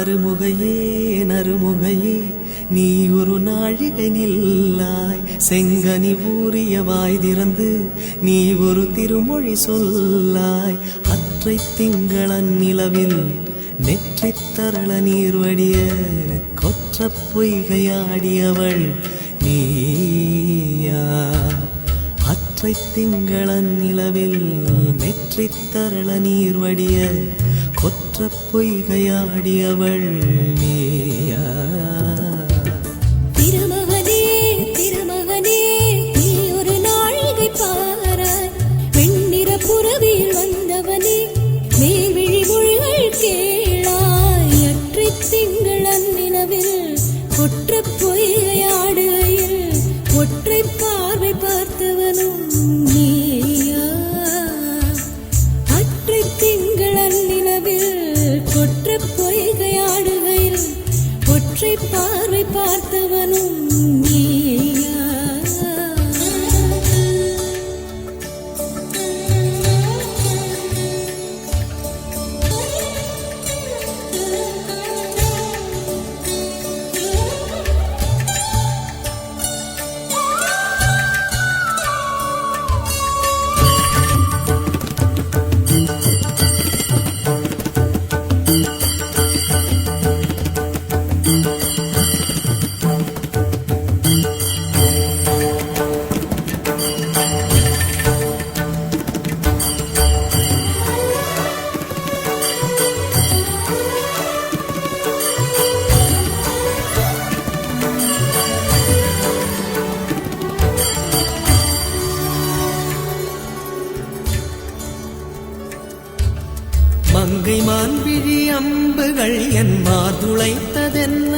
நறுமுகையே நறுமுகையே நீ ஒரு நாழிகை நில்லாய் செங்கனி ஊறிய வாய் திறந்து நீ ஒரு திருமொழி சொல்லாய் அற்றை திங்களன் நிலவில் நெற்றித் தரள நீர்வடிய கொற்ற பொய்கையாடியவள் நீயா அற்றை திங்களன் நிலவில் நெற்றித் தரள நீர்வடிய கொற்ற பொய்கையாடியவள் நீயா திருமகனே திருமகனே நீ ஒரு நாழிகை பாராய் வெண்ணிற புறவியில் வந்தவனே மேல்விழி மொழிகள் கேளாய் அற்றை திங்களன் நிலவில் கொற்ற பொய்கையாடுகையில் ஒற்றை பார்வை பார்த்தவனும் நீயா அற்றை திங்களன் நிலவில் கொற்ற பொய்கையாடுகையில் ஒற்றை பார்வை பார்த்தவனும் நீயா மங்கை மான்விழி அம்புகள் என் மாதுளைத்ததென்ன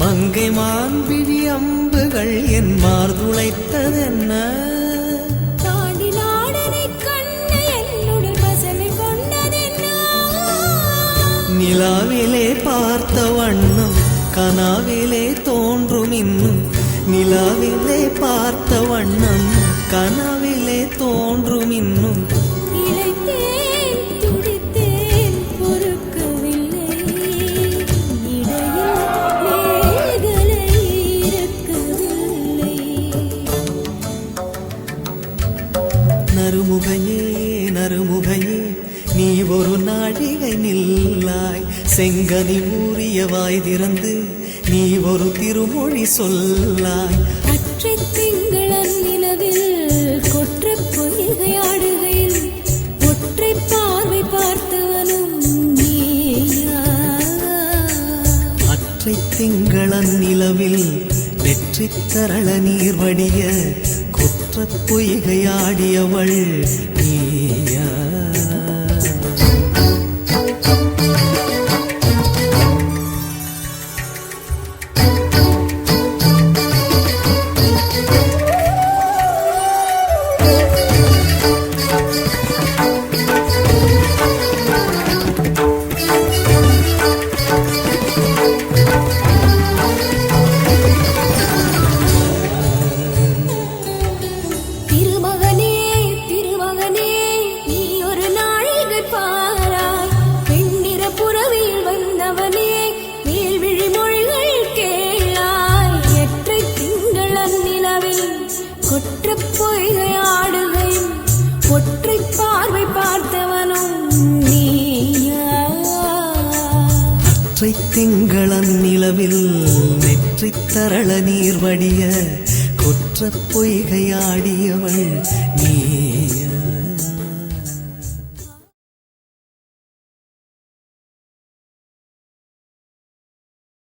மங்கை மான்விழி அம்புகள் என் மார்துளைத்ததென்ன நிலாவிலே பார்த்த வண்ணம் கனாவிலே தோன்றும் இன்னும் நிலாவிலே பார்த்த வண்ணம் கனவிலே தோன்றும் இன்னும் இளைத்தேன் துடித்தேன் பொறுக்கவில்லை இடையில் மேகலை இருக்கவில்லை நறுமுகையே நறுமுகையே நீ ஒரு நாழிகை நில்லாய் செங்கனி ஊறிய வாய் திறந்து நீ ஒரு திருமொழி சொல்லாய் அற்றை திங்களன் நிலவில் கொற்ற பொய்கையாடுகையில் ஒற்றை பார்வை பார்த்தவனும் நீயா அற்றை திங்களன் நிலவில் வெற்றித் தரள நீர் வடிய கொற்ற பொய்கையாடியவள் நீயா திருமகனே திருமகனே நீ ஒரு நாழிகை பாராய் வெண்ணிற புறவியில் வந்தவனே மேல்விழி மொழிகள் கேளாய் எற்றை திங்களன் நிலவில் கொற்ற பொய்கையாடுகையில் ஒற்றை பார்வை பார்த்தவனும் நீயா அற்றை திங்களன் நிலவில் நெற்றித் தரள நீர் வடிய கொற்ற பொய்கையாடியவள் நீ